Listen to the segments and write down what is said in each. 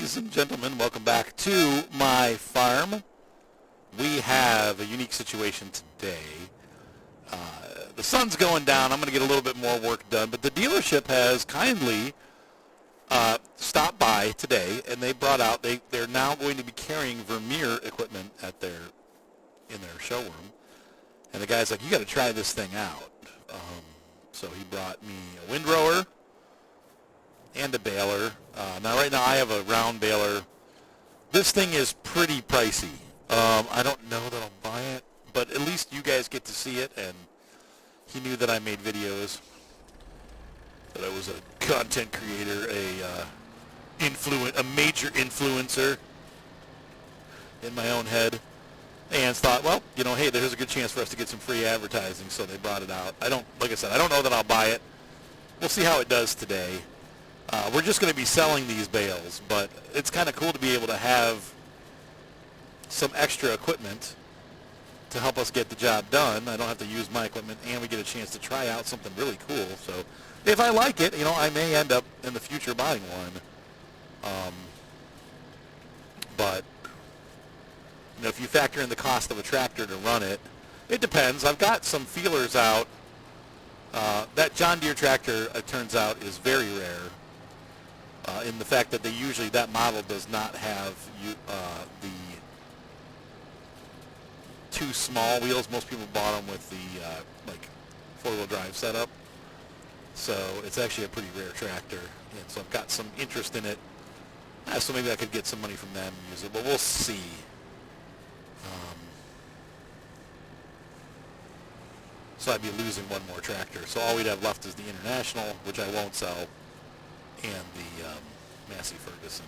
Ladies and gentlemen, welcome back to my farm. We have a unique situation today. The sun's going down. I'm going to get a little bit more work done, but the dealership has kindly stopped by today, and they brought out, they're now going to be carrying Vermeer equipment in their showroom. And the guy's like, you got to try this thing out. So he brought me a windrower and a baler. Now right now I have a round baler. This thing is pretty pricey. I don't know that I'll buy it, but at least you guys get to see it, and he knew that I made videos, that I was a content creator, a major influencer in my own head, and thought, well, you know, hey, there's a good chance for us to get some free advertising, so they brought it out. Like I said, I don't know that I'll buy it. We'll see how it does today. We're just going to be selling these bales, but it's kind of cool to be able to have some extra equipment to help us get the job done. I don't have to use my equipment, and we get a chance to try out something really cool. So if I like it, you know, I may end up in the future buying one. But you know, if you factor in the cost of a tractor to run it, it depends. I've got some feelers out. That John Deere tractor, it turns out, is very rare. In the fact that that model does not have the two small wheels. Most people bought them with the like 4-wheel drive setup. So it's actually a pretty rare tractor, and so I've got some interest in it. So maybe I could get some money from them and use it, but we'll see. So I'd be losing one more tractor. So all we'd have left is the International, which I won't sell, and the Massey Ferguson.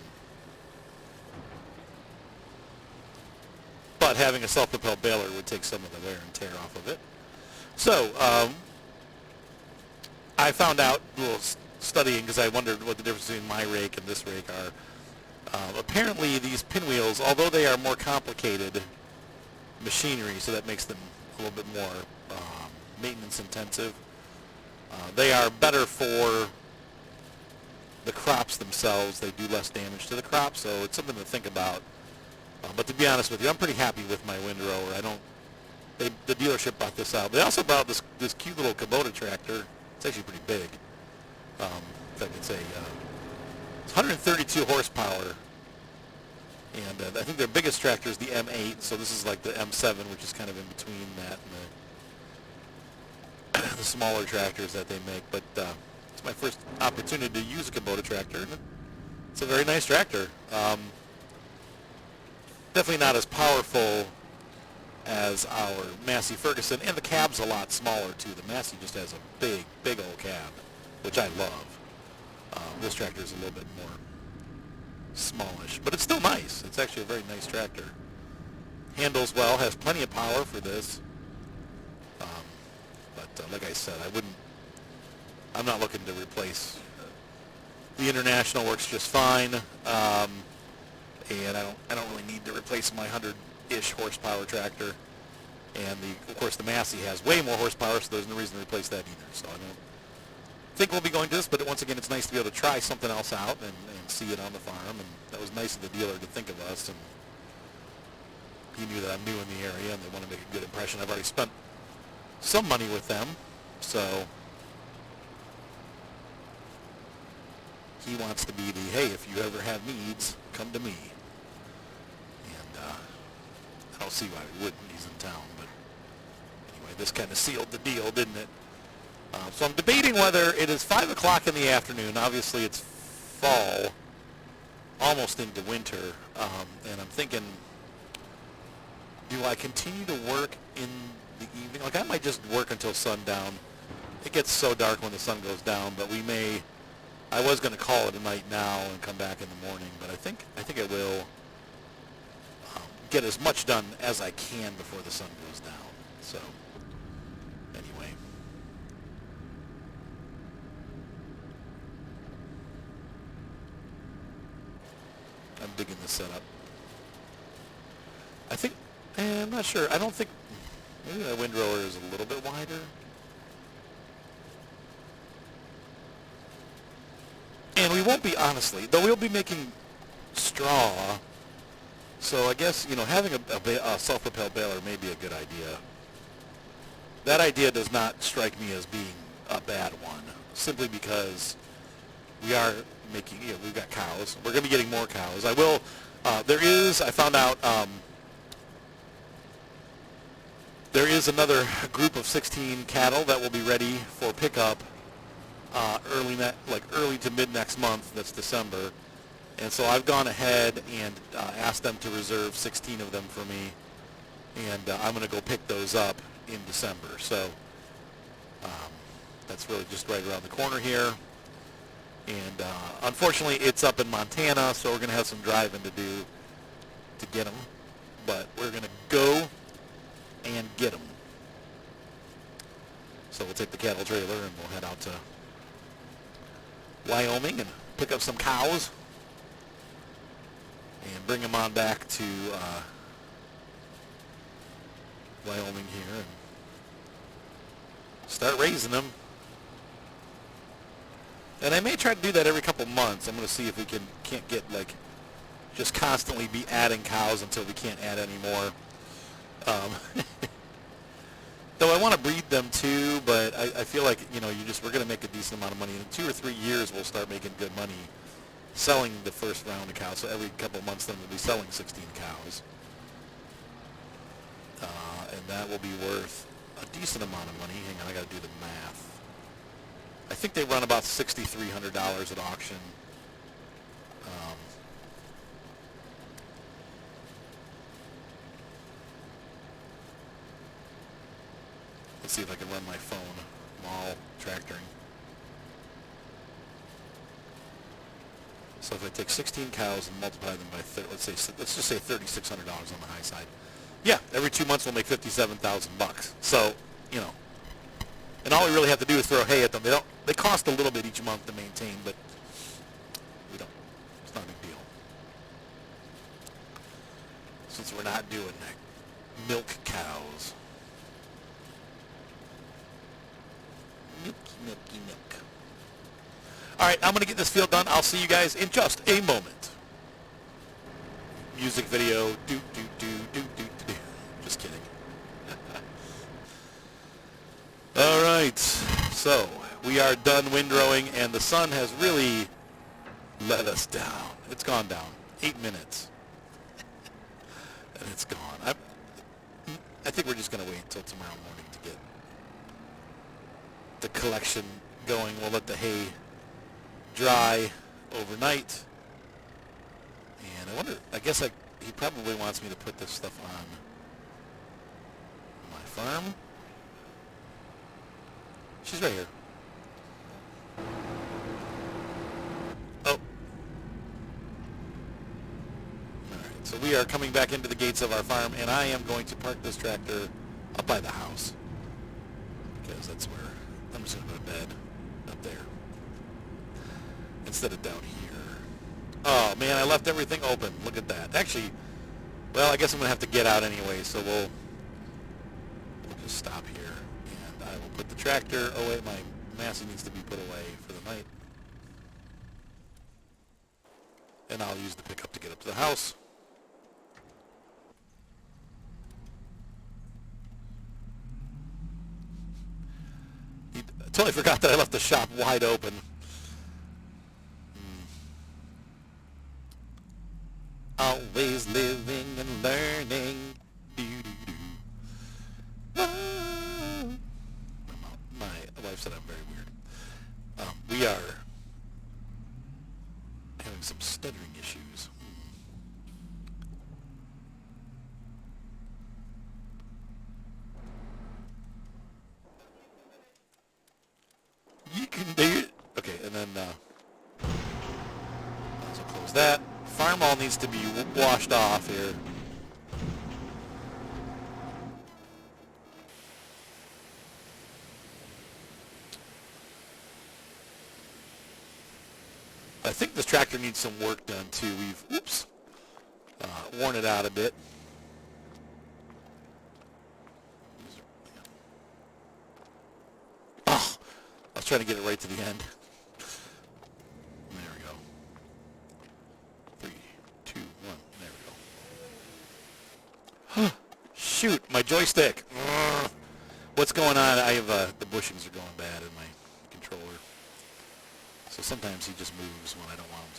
But having a self-propelled baler would take some of the wear and tear off of it. So I found out, a little studying, because I wondered what the difference between my rake and this rake are. Apparently these pinwheels, although they are more complicated machinery, so that makes them a little bit more maintenance intensive, they are better for the crops themselves. They do less damage to the crops, so it's something to think about. But to be honest with you, I'm pretty happy with my windrower. The dealership brought this out. They also brought out this cute little Kubota tractor. It's actually pretty big. In fact, it's 132 horsepower. And I think their biggest tractor is the M8, so this is like the M7, which is kind of in between that and the smaller tractors that they make. But it's my first opportunity to use a Kubota tractor, and it's a very nice tractor. Definitely not as powerful as our Massey Ferguson, and the cab's a lot smaller too. The Massey just has a big old cab, which I love. This tractor is a little bit more smallish, but it's still nice. It's actually a very nice tractor. Handles well, has plenty of power for this. But like I said, I'm not looking to replace. The International works just fine. And I don't really need to replace my 100-ish horsepower tractor. And of course the Massey has way more horsepower, so there's no reason to replace that either. So I don't think we'll be going to this, but once again, it's nice to be able to try something else out and see it on the farm. And that was nice of the dealer to think of us. And he knew that I'm new in the area, and they want to make a good impression. I've already spent some money with them, so he wants to be the, hey, if you ever have needs, come to me. I don't see why we wouldn't. He's in town, but anyway, this kind of sealed the deal, didn't it? So I'm debating whether it is 5 o'clock in the afternoon. Obviously, it's fall, almost into winter, and I'm thinking, do I continue to work in the evening? Like, I might just work until sundown. It gets so dark when the sun goes down, but I was going to call it a night now and come back in the morning, but I think I will get as much done as I can before the sun goes down. So anyway, I'm digging this setup. I think, I'm not sure. I don't think, maybe that windrower is a little bit wider. And we won't be, honestly, though we'll be making straw. So I guess, having a self-propelled baler may be a good idea. That idea does not strike me as being a bad one, simply because we are making, we've got cows. We're going to be getting more cows. I found out, there is another group of 16 cattle that will be ready for pickup early to mid next month. That's December. And so I've gone ahead and asked them to reserve 16 of them for me, and I'm going to go pick those up in December. So that's really just right around the corner here. And unfortunately, it's up in Montana, so we're going to have some driving to do to get them. But we're going to go and get them. So we'll take the cattle trailer and we'll head out to Wyoming and pick up some cows and bring them on back to Wyoming here and start raising them. And I may try to do that every couple months. I'm going to see if we can't get just constantly be adding cows until we can't add any more. Though I want to breed them too, but I feel like we're going to make a decent amount of money. In 2 or 3 years, we'll start making good money selling the first round of cows. So every couple of months, then we'll be selling 16 cows, and that will be worth a decent amount of money. Hang on, I got to do the math. I think they run about $6,300 at auction. Let's see if I can run my phone while tractoring. So if I take 16 cows and multiply them by, let's just say $3,600 on the high side. Yeah, every 2 months we'll make $57,000. So, and all we really have to do is throw hay at them. They cost a little bit each month to maintain, but it's not a big deal. Since we're not doing milk cows. Milky milk. All right, I'm going to get this field done. I'll see you guys in just a moment. Music video. Do. Just kidding. All right, so we are done windrowing, and the sun has really let us down. It's gone down 8 minutes, and it's gone. I think we're just going to wait until tomorrow morning to get the collection going. We'll let the hay dry overnight, and I guess he probably wants me to put this stuff on my farm. She's right here. Oh. All right, so we are coming back into the gates of our farm, and I am going to park this tractor up by the house, because that's where I'm just going to go to bed, up there, instead of down here. Oh, man, I left everything open. Look at that. Actually, well, I guess I'm going to have to get out anyway, so we'll just stop here. And I will put the tractor away. My Massey needs to be put away for the night. And I'll use the pickup to get up to the house. I totally forgot that I left the shop wide open. Always living and learning. My wife said I'm very weird. We are having some stuttering issues. You can do it. Okay, and then so close that. Farm all needs to be washed off here. I think this tractor needs some work done too. We've worn it out a bit. Oh, I was trying to get it right to the end. There we go. 3, shoot, my joystick. What's going on? I have the bushings are going bad in my controller. So sometimes he just moves when I don't want him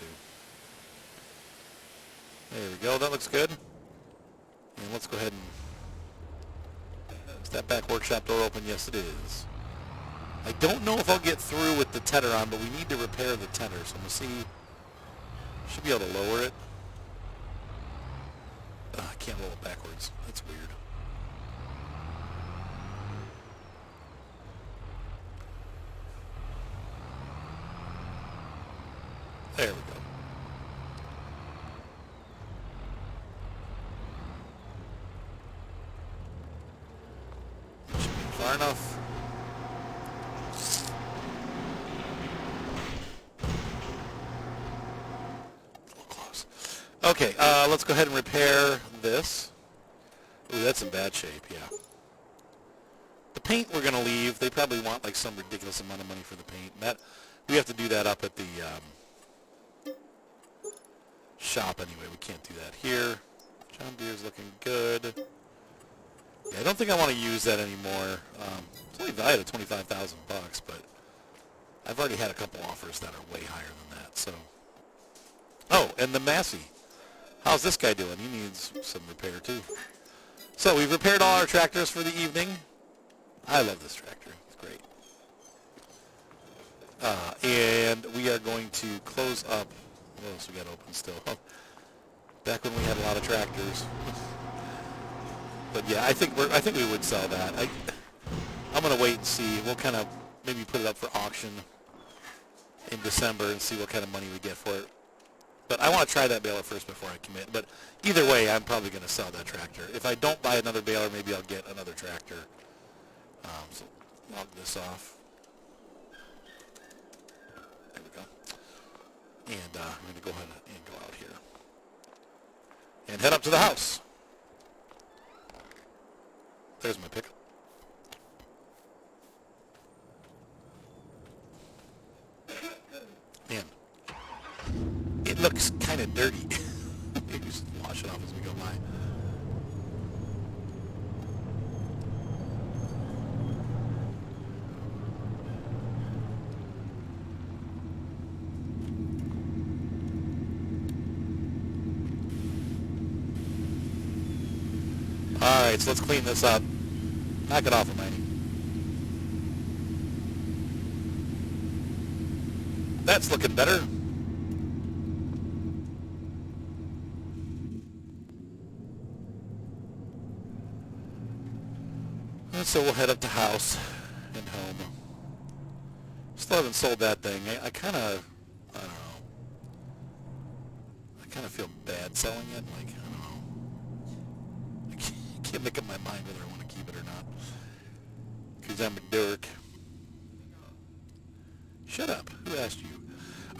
to. There we go. That looks good. And let's go ahead and... Is that back workshop door open? Yes, it is. I don't know if I'll get through with the tedder on, but we need to repair the tedder. So I'm going to see... Should be able to lower it. I can't roll it backwards. That's weird. There we go. Should be far enough. A little close. Okay, let's go ahead and repair this. Ooh, that's in bad shape, yeah. The paint we're going to leave. They probably want like some ridiculous amount of money for the paint. That we have to do that up at the shop anyway. We can't do that here. John Deere's looking good. Yeah, I don't think I want to use that anymore. It's only valued at $25,000, but I've already had a couple offers that are way higher than that. So, oh, and the Massey. How's this guy doing? He needs some repair too. So we've repaired all our tractors for the evening. I love this tractor. It's great. And we are going to close up. What else we got open still? Back when we had a lot of tractors. But yeah, I think we would sell that. I'm gonna wait and see. We'll kind of maybe put it up for auction in December and see what kind of money we get for it. But I want to try that baler first before I commit. But either way, I'm probably going to sell that tractor. If I don't buy another baler, maybe I'll get another tractor. So log this off. There we go. And I'm going to go ahead and go out here. And head up to the house. There's my pickup. Man. It looks kind of dirty. Maybe just wash it off as we go by. Alright, so let's clean this up. Knock it off, Hermione. That's looking better. So we'll head up to house and home. Still haven't sold that thing. I kind of, I don't know. I kind of feel bad selling it. Like, I don't know. I can't make up my mind whether I want to keep it or not. Because I'm a dork. Shut up. Who asked you?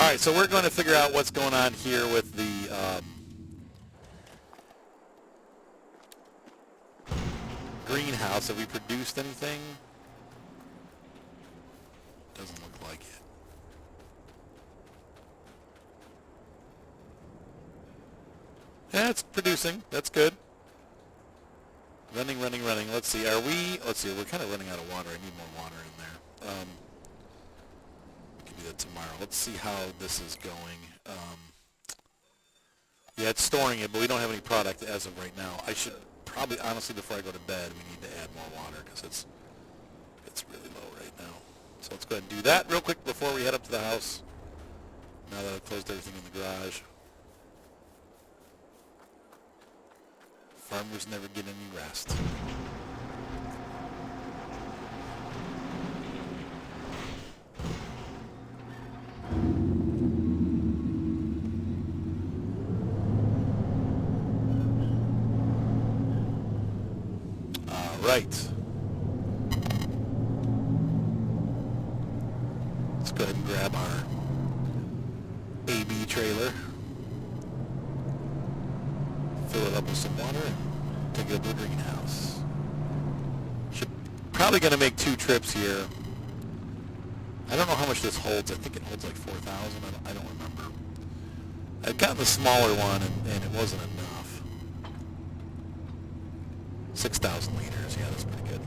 All right, so we're going to figure out what's going on here with the greenhouse. Have we produced anything? Doesn't look like it. Yeah, it's producing. That's good. Running. Let's see. Let's see. We're kind of running out of water. I need more water in there. We can do that tomorrow. Let's see how this is going. Yeah, it's storing it, but we don't have any product as of right now. I should probably, honestly, before I go to bed, we need to add more water because it's really low right now. So let's go ahead and do that real quick before we head up to the house. Now that I've closed everything in the garage. Farmers never get any rest. Right. Let's go ahead and grab our AB trailer, fill it up with some water, and take it up to the greenhouse. Probably going to make 2 trips here. I don't know how much this holds. I think it holds like 4,000. I don't remember. I've gotten the smaller one, and it wasn't enough. 6,000 liters. Yeah, that's pretty good.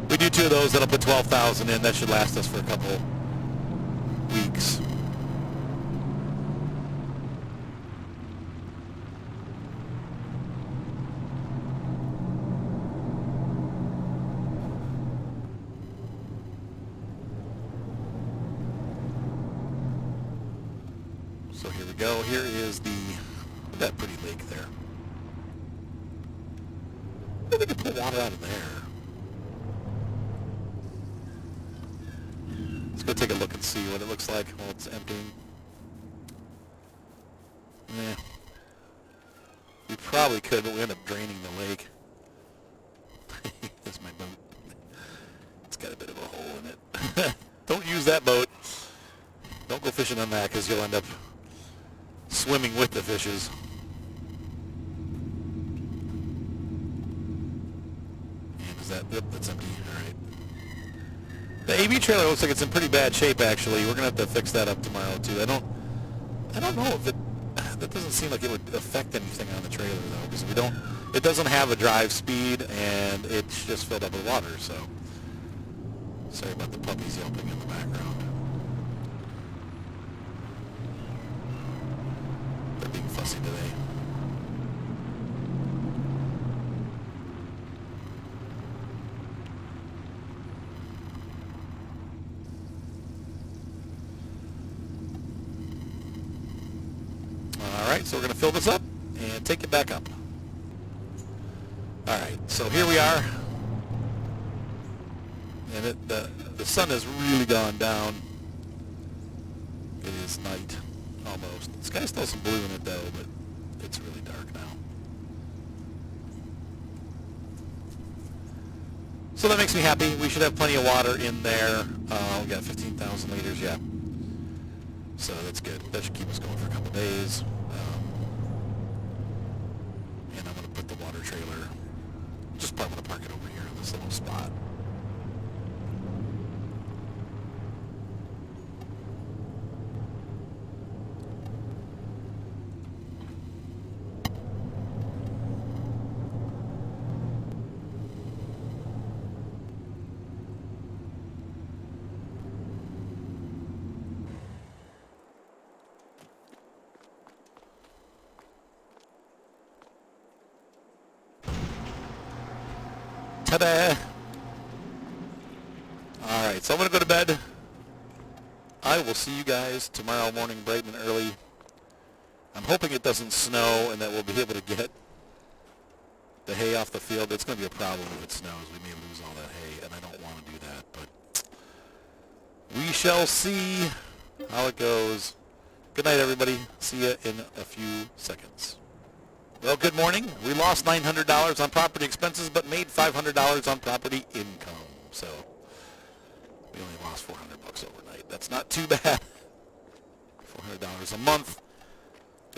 We do 2 of those. That'll put 12,000 in. That should last us for a couple weeks. So here we go. Here is that pretty lake there. I think we can pull water out of there. Let's go take a look and see what it looks like while it's emptying. Yeah. We probably could, but we end up draining the lake. That's my boat. It's got a bit of a hole in it. Don't use that boat. Don't go fishing on that because you'll end up swimming with the fishes. And is that, yep, that's empty. All right. The AV trailer looks like it's in pretty bad shape, actually. We're gonna have to fix that up tomorrow too. I don't know if that doesn't seem like it would affect anything on the trailer though, because it doesn't have a drive speed and it's just filled up with water. So sorry about the puppies yelping in the background. They're being fussy today. Alright, so we're going to fill this up and take it back up. Alright, so here we are. And the sun has really gone down. It is night, almost. The sky's still some blue in it though, but it's really dark now. So that makes me happy. We should have plenty of water in there. We got 15,000 liters, yeah. So that's good. That should keep us going for a couple days. And I'm going to put the water trailer, I'm going to park it over here in this little spot. Ta-da! Alright, so I'm going to go to bed. I will see you guys tomorrow morning bright and early. I'm hoping it doesn't snow and that we'll be able to get the hay off the field. It's going to be a problem if it snows. We may lose all that hay, and I don't want to do that. But we shall see how it goes. Good night, everybody. See you in a few seconds. Well, good morning. We lost $900 on property expenses, but made $500 on property income. So we only lost $400 overnight. That's not too bad. $400 a month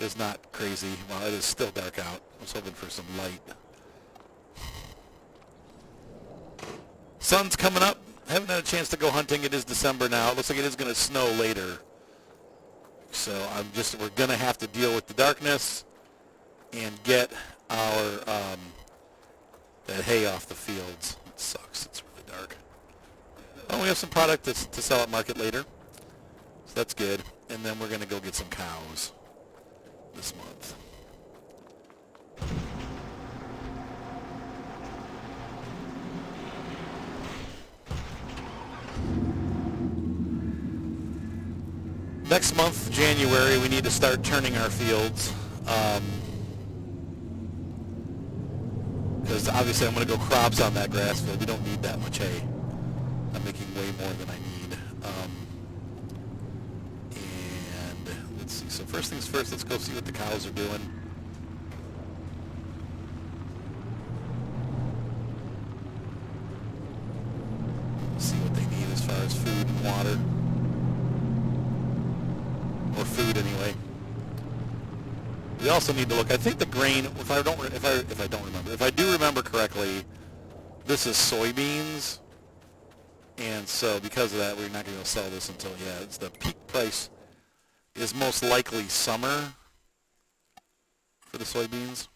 is not crazy. Well, it is still dark out. I was hoping for some light. Sun's coming up. Haven't had a chance to go hunting. It is December now. It looks like it is going to snow later. So we're going to have to deal with the darkness and get our that hay off the fields. It sucks. It's really dark. Well, we have some product to sell at market later, so that's good. And then we're going to go get some cows this month. Next month, January, we need to start turning our fields. Because obviously I'm going to go crops on that grass field. We don't need that much hay. I'm making way more than I need. And let's see. So first things first, let's go see what the cows are doing. See what they need as far as food and water. Or food anyway. We also need to look. I think the grain, if I do remember correctly, this is soybeans, and so because of that, we're not going to be able to sell this until it's the peak price is most likely summer for the soybeans.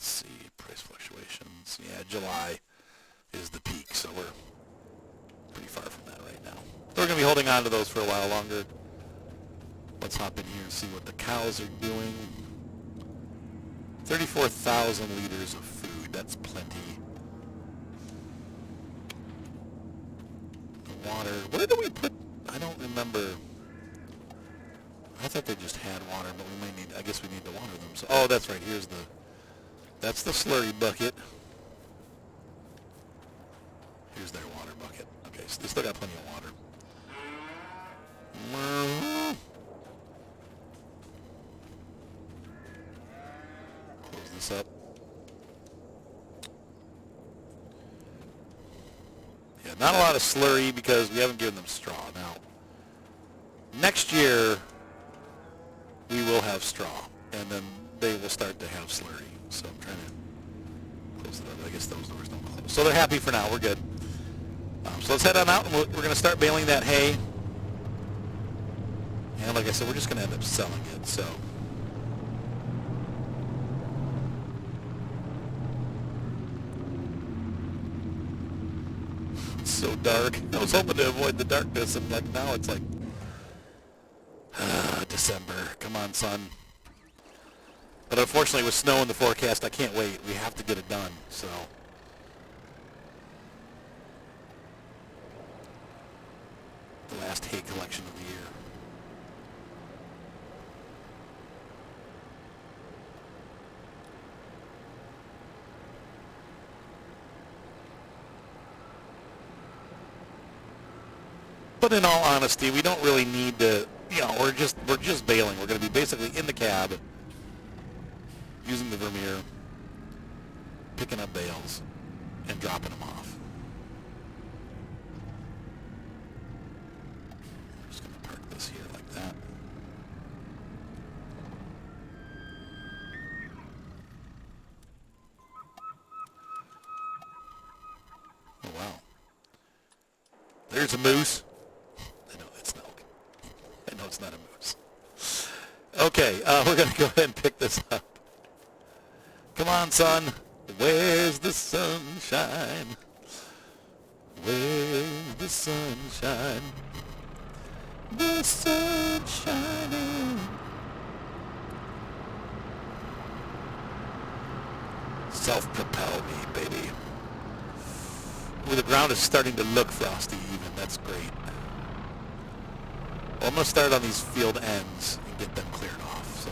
let's see, price fluctuations. Yeah, July is the peak, so we're pretty far from that right now. So we're going to be holding on to those for a while longer. Let's hop in here and see what the cows are doing. 34,000 liters of food. That's plenty. The water. Where do we put? I don't remember. I thought they just had water, but we may need. I guess we need to water them. So, oh, that's right. Here's the. That's the slurry bucket. Here's their water bucket. Okay, so they still got plenty of water. Close this up. Yeah, not a lot of slurry because we haven't given them straw. Now, next year we will have straw, and then they will start to have slurry. So I'm trying to close it up. I guess those doors don't close. So they're happy for now. We're good. So let's head on out, and we're going to start baling that hay. And like I said, we're just going to end up selling it. So it's so dark. I was hoping to avoid the darkness, and like now it's like December. Come on, sun. But unfortunately, with snow in the forecast, I can't wait. We have to get it done. So. The last hay collection of the year. But in all honesty, we don't really need to, we're just baling. We're going to be basically in the cab, using the Vermeer, picking up bales, and dropping them off. I'm just going to park this here like that. Oh, wow. There's a moose. I know it's not a moose. Okay, we're going to go ahead and pick this up. Come on, son. Where's the sunshine? Where's the sunshine? The sun's shining. Self-propel me, baby. Well, the ground is starting to look frosty even. That's great. Well, I'm going to start on these field ends and get them cleared off, so.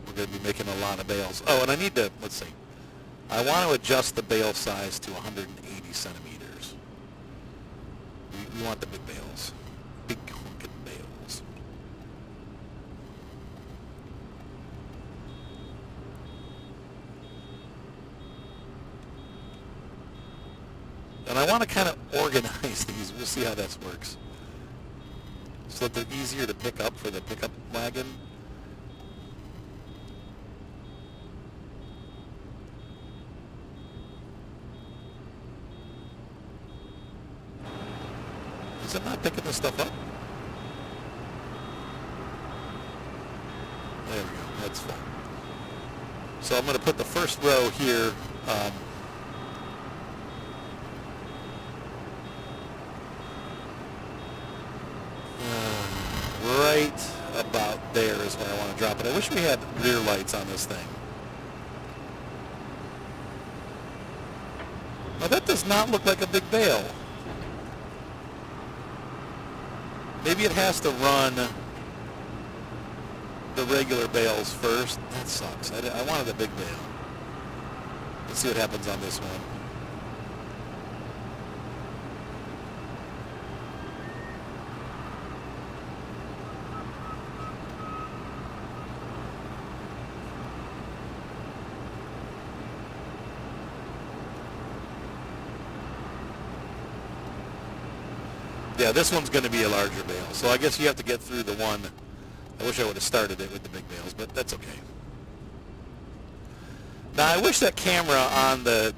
We're going to be making a lot of bales. Oh, and I need to, let's see. I want to adjust the bale size to 180 centimeters. We want the big bales. Big honking bales. And I want to kind of organize these. We'll see how that works. So that they're easier to pick up for the pickup wagon. Is it not picking this stuff up? There we go. That's fine. So I'm going to put the first row here. Right about there is where I want to drop it. I wish we had rear lights on this thing. Now that does not look like a big bale. Maybe it has to run the regular bales first. That sucks. I wanted a big bale. Let's see what happens on this one. Yeah, this one's going to be a larger bale. So I guess you have to get through the one. I wish I would have started it with the big bales, but that's okay. Now I wish that camera on the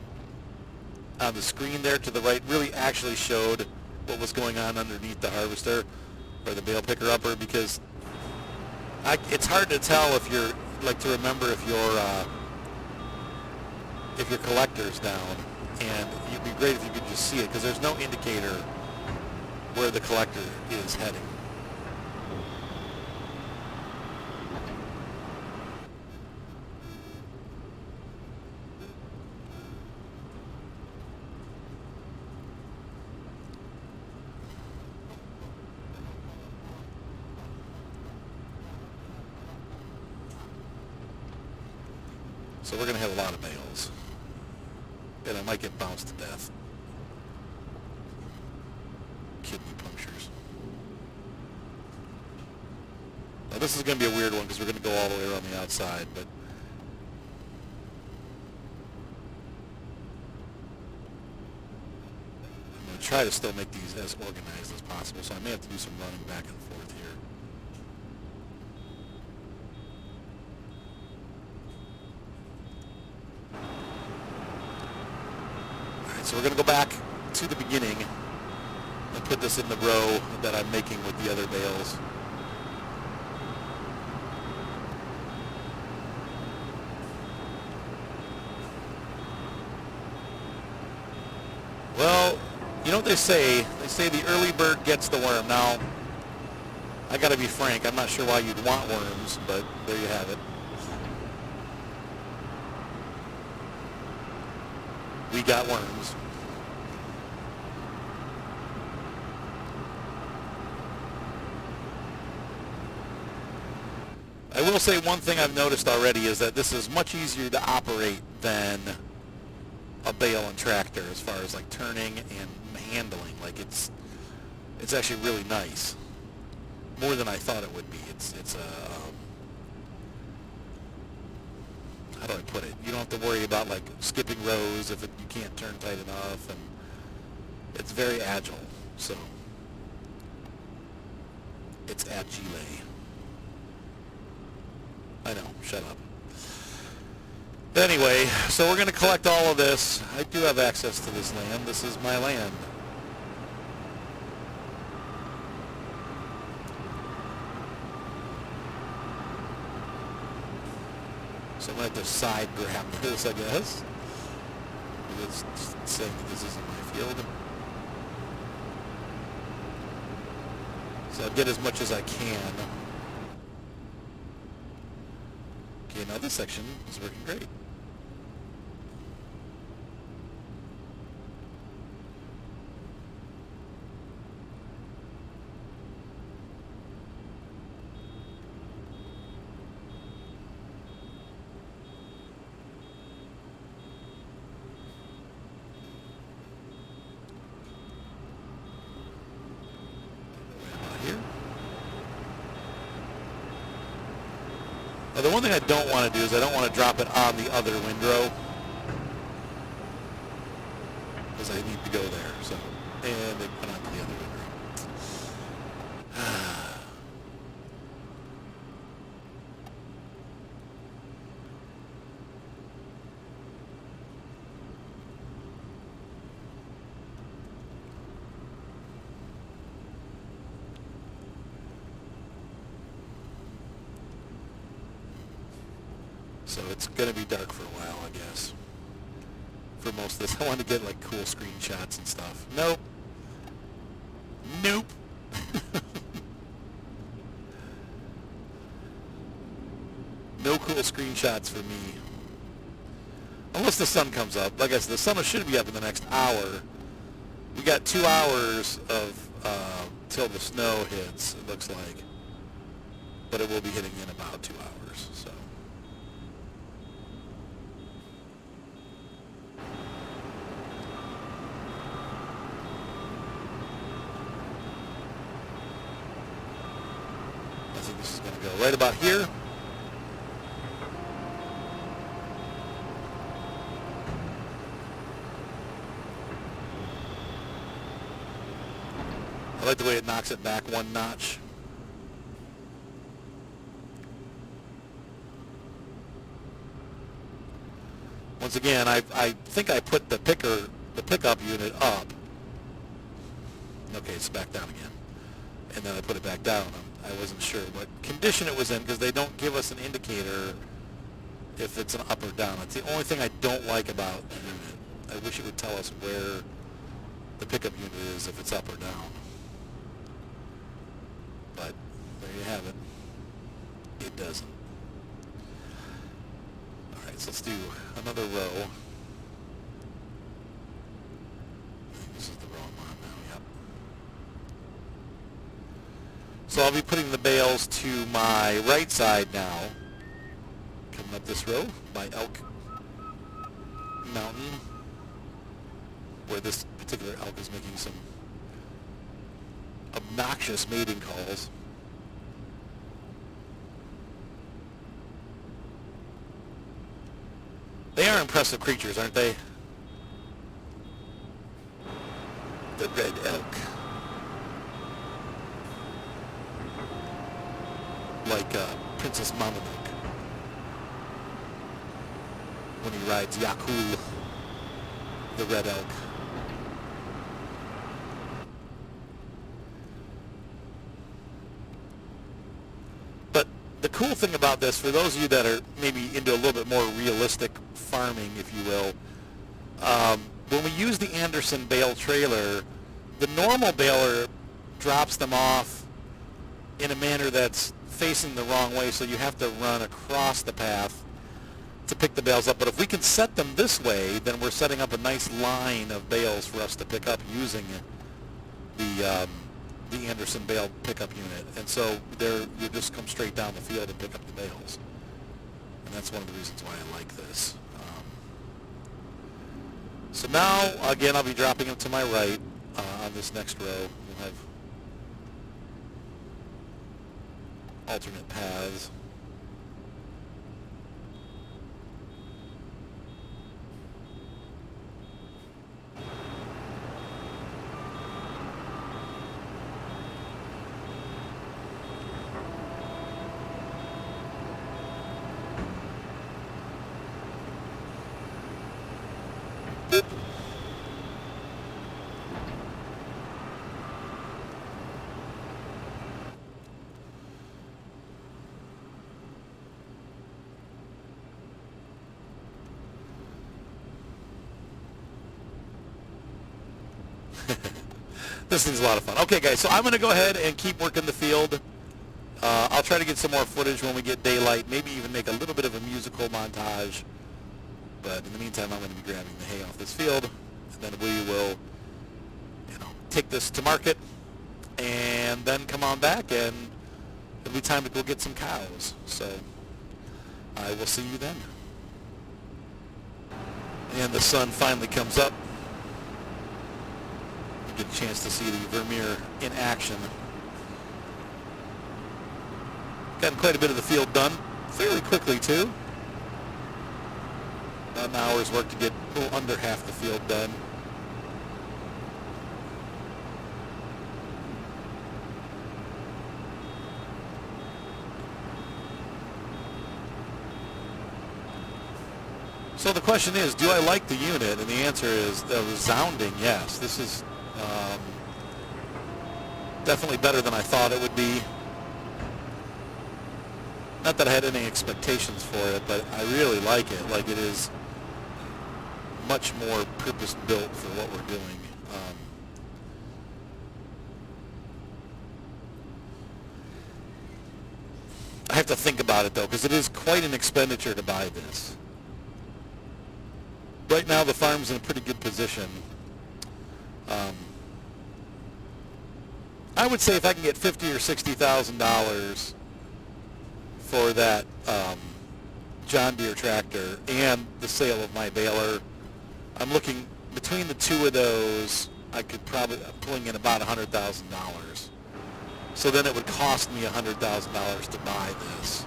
screen there to the right really actually showed what was going on underneath the harvester or the bale picker upper, because it's hard to tell if you're to remember if your collector's down, and it'd be great if you could just see it because there's no indicator where the collector is heading. So we're going to have a lot of bales, and I might get bounced to death. Kidney punctures. Now this is going to be a weird one because we're going to go all the way around the outside, but I'm going to try to still make these as organized as possible, so I may have to do some running back and forth here. So we're going to go back to the beginning and put this in the row that I'm making with the other bales. Well, you know what they say? They say the early bird gets the worm. Now, I got to be frank, I'm not sure why you'd want worms, but there you have it. We got worms. I will say one thing I've noticed already is that this is much easier to operate than a bale and tractor as far as like turning and handling. Like it's actually really nice. More than I thought it would be. It's a how do I put it? You don't have to worry about like skipping rows if you can't turn tight enough, and it's very agile. So it's agile. I know, shut up. Anyway, so we're going to collect all of this. I do have access to this land. This is my land. So I'm going to have to side grab this, I guess. It's saying that this isn't my field. So I'll get as much as I can. Okay, now this section is working great. Now, the one thing I don't want to do is I don't want to drop it on the other windrow because I need to go there. So, and it went onto the other windrow. So it's going to be dark for a while, I guess. For most of this, I want to get like cool screenshots and stuff. Nope. Nope. No cool screenshots for me. Unless the sun comes up. Like I said, the sun should be up in the next hour. We got 2 hours of till the snow hits, it looks like. But it will be hitting in about 2 hours, so. I think this is going to go right about here. I like the way it knocks it back one notch. Once again, I think I put the pickup unit up. Okay, it's back down again. And then I put it back down. I wasn't sure what condition it was in because they don't give us an indicator if it's an up or down. That's the only thing I don't like about the unit. I wish it would tell us where the pickup unit is, if it's up or down. But there you have it. It doesn't. All right, so let's do another row. This is the wrong one now, yep. So I'll be putting the bales to my right side now. Coming up this row by Elk Mountain, where this particular elk is making some obnoxious mating calls. They are impressive creatures, aren't they? The red elk. Like Princess Mononoke when he rides Yakul, the red elk. But the cool thing about this, for those of you that are maybe into a little bit more realistic farming, if you will, when we use the Anderson bale trailer, the normal baler drops them off in a manner that's facing the wrong way, so you have to run across the path to pick the bales up. But if we can set them this way, then we're setting up a nice line of bales for us to pick up using the Anderson bale pickup unit. And so you just come straight down the field and pick up the bales. And that's one of the reasons why I like this. So now, again, I'll be dropping them to my right on this next row. We'll have alternate paths. This thing's a lot of fun. Okay, guys, so I'm going to go ahead and keep working the field. I'll try to get some more footage when we get daylight, maybe even make a little bit of a musical montage. But in the meantime, I'm going to be grabbing the hay off this field, and then we will, take this to market, and then come on back, and it'll be time to go get some cows. So I will see you then. And the sun finally comes up. Get a chance to see the Vermeer in action. Gotten quite a bit of the field done fairly quickly too. About an hour's work to get a little under half the field done. So the question is, do I like the unit? And the answer is a resounding yes. This is definitely better than I thought it would be. Not that I had any expectations for it, but I really like it. Like, it is much more purpose-built for what we're doing. I have to think about it, though, because it is quite an expenditure to buy this. Right now, the farm's in a pretty good position. I would say if I can get $50,000 or $60,000 for that John Deere tractor and the sale of my baler, I'm looking between the two of those. I could probably pulling in about $100,000. So then it would cost me $100,000 to buy this.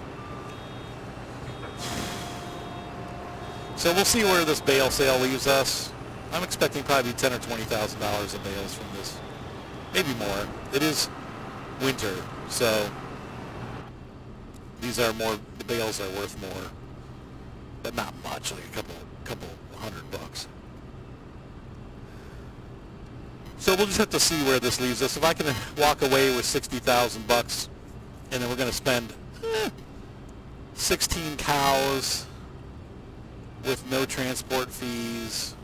So we'll see where this bale sale leaves us. I'm expecting probably $10,000 or $20,000 of bales from this. Maybe more. It is winter, so these are more, the bales are worth more. but not much, like a couple $100. So we'll just have to see where this leaves us. If I can walk away with $60,000, and then we're going to spend 16 cows with no transport fees.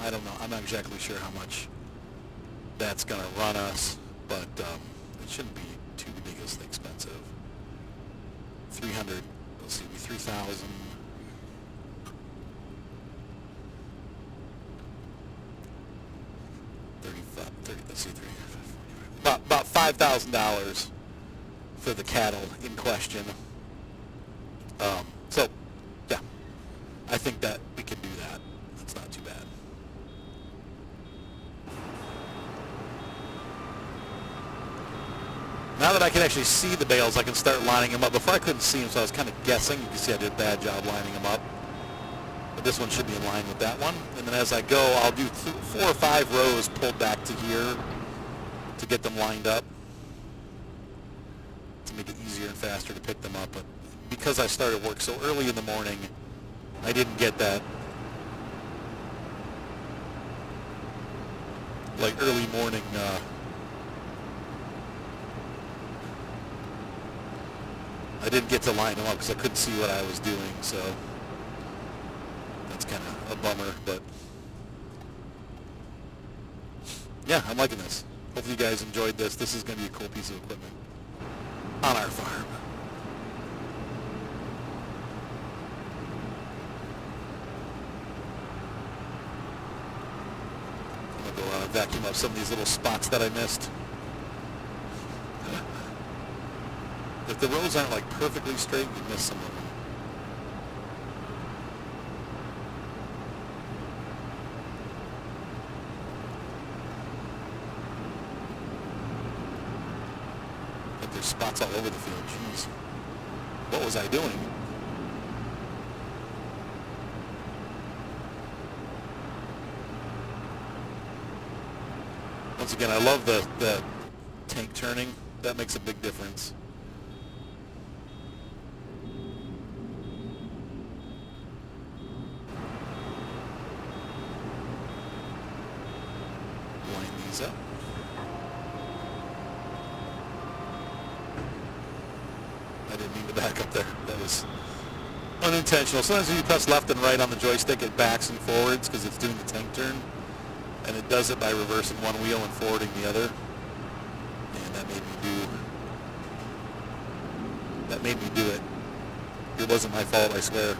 I don't know. I'm not exactly sure how much that's going to run us, but it shouldn't be too ridiculously expensive. 300. Let's see, 3,000. Let's see, about $5,000 for the cattle in question. So, yeah, I think that we can do that. That's not too bad. Now that I can actually see the bales, I can start lining them up. Before I couldn't see them, so I was kind of guessing. You can see I did a bad job lining them up. But this one should be in line with that one. And then as I go, I'll do 4 or 5 rows pulled back to here to get them lined up, to make it easier and faster to pick them up. But because I started work so early in the morning, I didn't get that like early morning I didn't get to line them up because I couldn't see what I was doing, so that's kind of a bummer. But yeah, I'm liking this. Hopefully you guys enjoyed this. This is going to be a cool piece of equipment on our farm. I'm going to go vacuum up some of these little spots that I missed. If the rows aren't like perfectly straight, you miss some of them. But there's spots all over the field. Jeez. What was I doing? Once again, I love the tank turning. That makes a big difference. Up. I didn't mean to back up there. That was unintentional. Sometimes when you press left and right on the joystick, it backs and forwards because it's doing the tank turn, and it does it by reversing one wheel and forwarding the other. And that made me do it. It wasn't my fault, I swear.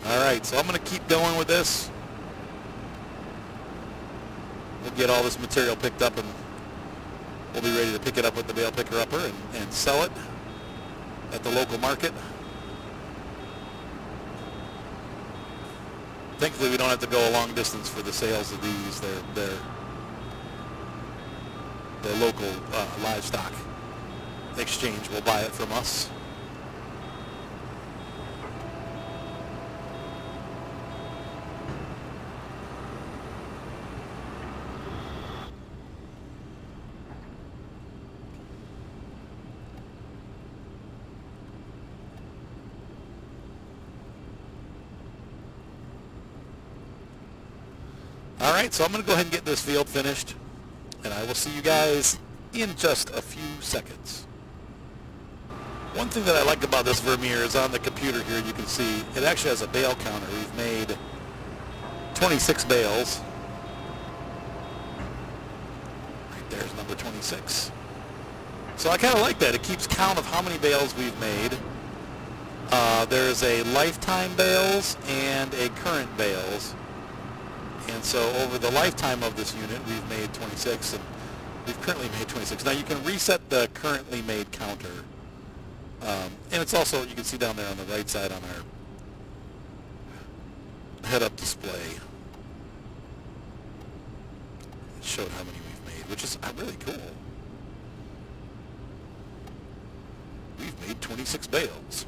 Alright, so I'm going to keep going with this. We'll get all this material picked up and we'll be ready to pick it up with the bale picker upper and sell it at the local market. Thankfully we don't have to go a long distance for the sales of these. They're the local livestock exchange will buy it from us. Alright, so I'm going to go ahead and get this field finished, and I will see you guys in just a few seconds. One thing that I like about this Vermeer is on the computer here you can see it actually has a bale counter. We've made 26 bales. Right there's number 26. So I kind of like that. It keeps count of how many bales we've made. There's a lifetime bales and a current bales. And so over the lifetime of this unit, we've made 26, and we've currently made 26. Now you can reset the currently made counter. And it's also, you can see down there on the right side on our head-up display, it showed how many we've made, which is really cool. We've made 26 bales.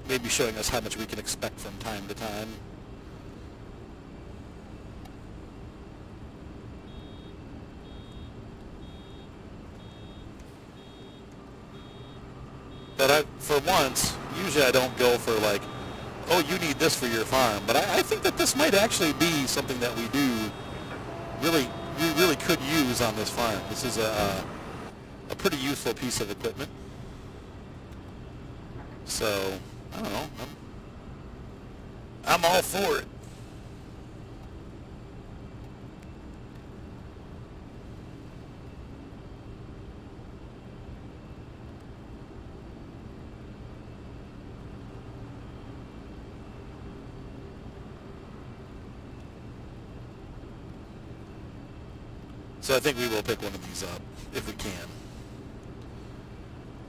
maybe showing us how much we can expect from time to time. But for once, usually I don't go for like, oh, you need this for your farm. But I think that this might actually be something that we really could use on this farm. This is a pretty useful piece of equipment. So, I don't know. I'm all for it. So I think we will pick one of these up if we can.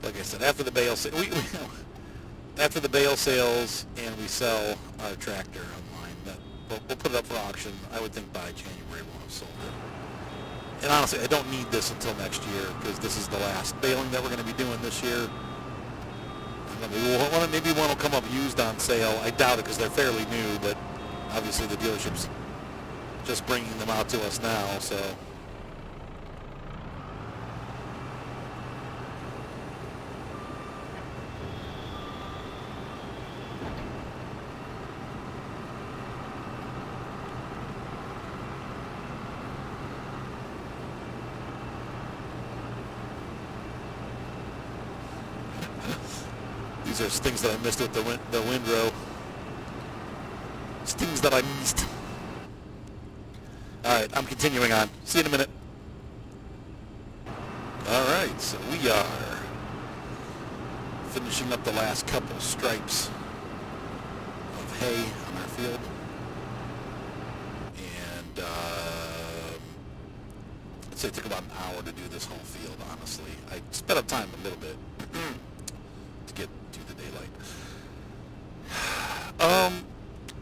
Like I said, after the bale after the bale sales and we sell our tractor online, we'll put it up for auction. I would think by January we'll have sold it. And honestly, I don't need this until next year because this is the last baling that we're going to be doing this year. Maybe one will come up used on sale. I doubt it because they're fairly new, but obviously the dealership's just bringing them out to us now, so. These are things that I missed with the windrow. It's things that I missed. All right, I'm continuing on. See you in a minute. All right, so we are finishing up the last couple stripes of hay on our field. And I'd say it took about an hour to do this whole field, honestly. I sped up time a little bit to get to the daylight.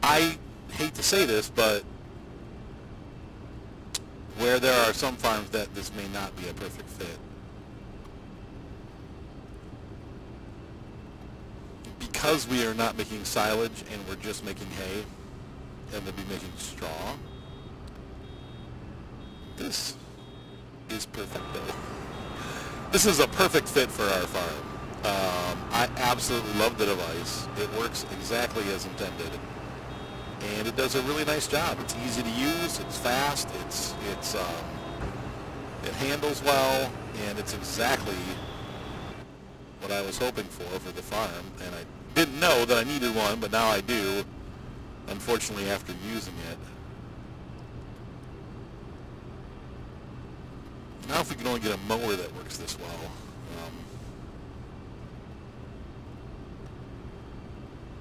I hate to say this, but where there are some farms that this may not be a perfect fit. Because we are not making silage and we're just making hay, and we'll be making straw, this is perfect though. This is a perfect fit for our farm. I absolutely love the device. It works exactly as intended. And it does a really nice job. It's easy to use, it's fast, it handles well, and it's exactly what I was hoping for the farm. And I didn't know that I needed one, but now I do, unfortunately, after using it. Now if we can only get a mower that works this well.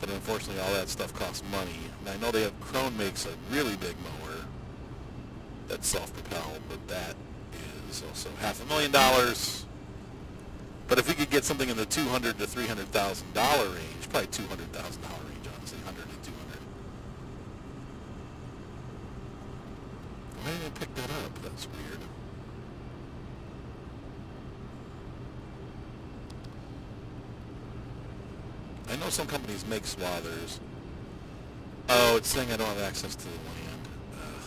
But unfortunately all that stuff costs money. And I know Krone makes a really big mower that's self-propelled, but that is also $500,000. But if we could get something in the $200,000 to $300,000 range, probably $200,000 range, honestly, 100 to 200. Why didn't I pick that up? That's weird. I know some companies make swathers. Oh, it's saying I don't have access to the land. Ugh.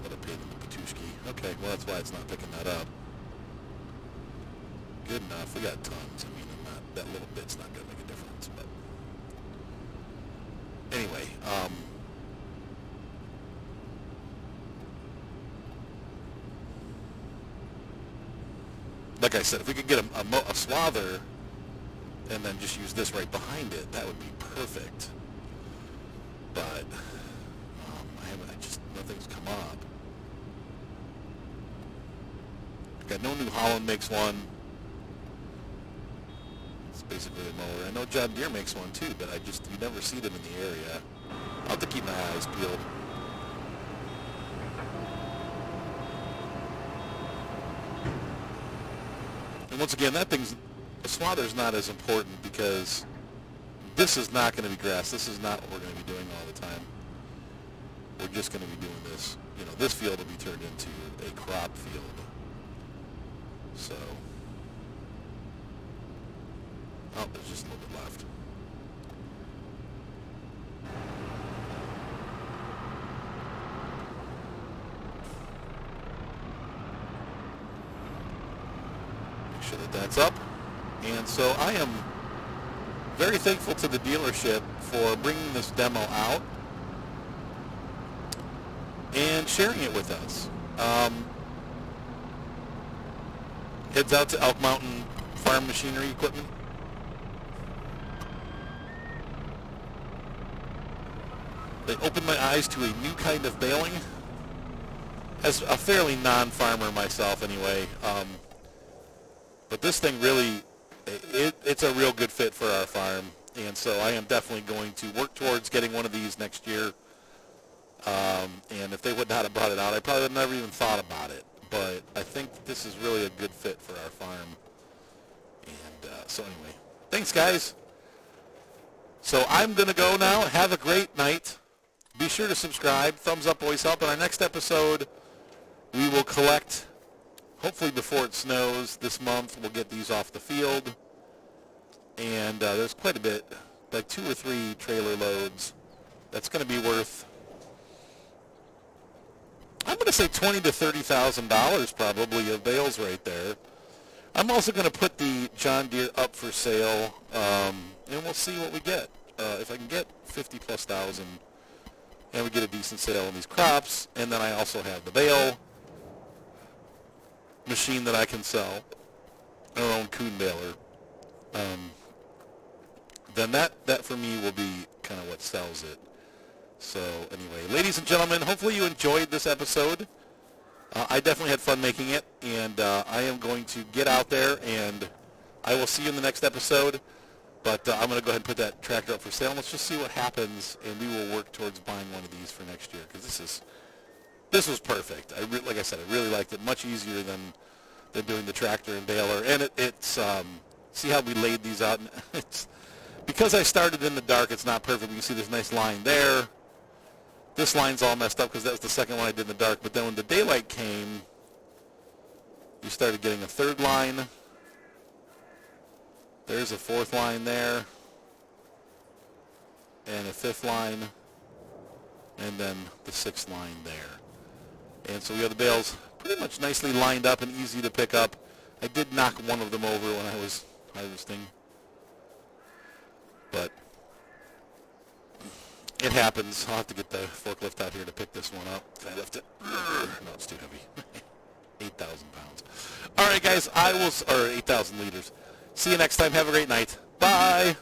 What a pain in the Patushki. Okay, well that's why it's not picking that up. Good enough. We got tons. I mean, that little bit's not going to make a difference. But anyway, like I said, if we could get a swather and then just use this right behind it, that would be perfect. But nothing's come up. Got no New Holland makes one. It's basically a mower. I know John Deere makes one too, but you never see them in the area. I'll have to keep my eyes peeled. And once again, the swather's not as important because this is not going to be grass. This is not what we're going to be doing all the time. We're just going to be doing this. This field will be turned into a crop field. So, oh, there's just little bit left. Make sure that that's up. And so I am very thankful to the dealership for bringing this demo out and sharing it with us. Heads out to Elk Mountain Farm Machinery Equipment. They opened my eyes to a new kind of baling. As a fairly non-farmer myself anyway, but this thing really, it's a real good fit for our farm, and so I am definitely going to work towards getting one of these next year. And if they would not have brought it out, I probably would have never even thought about it. But I think this is really a good fit for our farm. And so anyway, thanks guys. So I'm going to go now. Have a great night. Be sure to subscribe. Thumbs up always help. In our next episode, we will collect, hopefully before it snows this month, we'll get these off the field. And there's quite a bit, like 2 or 3 trailer loads. That's going to be worth, I'm going to say $20,000 to $30,000 probably of bales right there. I'm also going to put the John Deere up for sale, and we'll see what we get. If I can get 50+ thousand, and we get a decent sale on these crops, and then I also have the bale machine that I can sell, our own Kuhn baler, then that for me will be kind of what sells it. So anyway, ladies and gentlemen, hopefully you enjoyed this episode. I definitely had fun making it, and I am going to get out there, and I will see you in the next episode. But I'm going to go ahead and put that tractor up for sale. Let's just see what happens, and we will work towards buying one of these for next year, because this was perfect. Like I said, I really liked it. Much easier than doing the tractor and baler. And it's see how we laid these out? It's because I started in the dark, it's not perfect. You can see this nice line there. This line's all messed up because that was the second one I did in the dark. But then when the daylight came, you started getting a third line. There's a fourth line there. And a fifth line. And then the sixth line there. And so we have the bales pretty much nicely lined up and easy to pick up. I did knock one of them over when I was harvesting. But it happens. I'll have to get the forklift out here to pick this one up. Can I lift it? No, it's too heavy. 8,000 pounds. All right, guys. 8,000 liters. See you next time. Have a great night. Bye.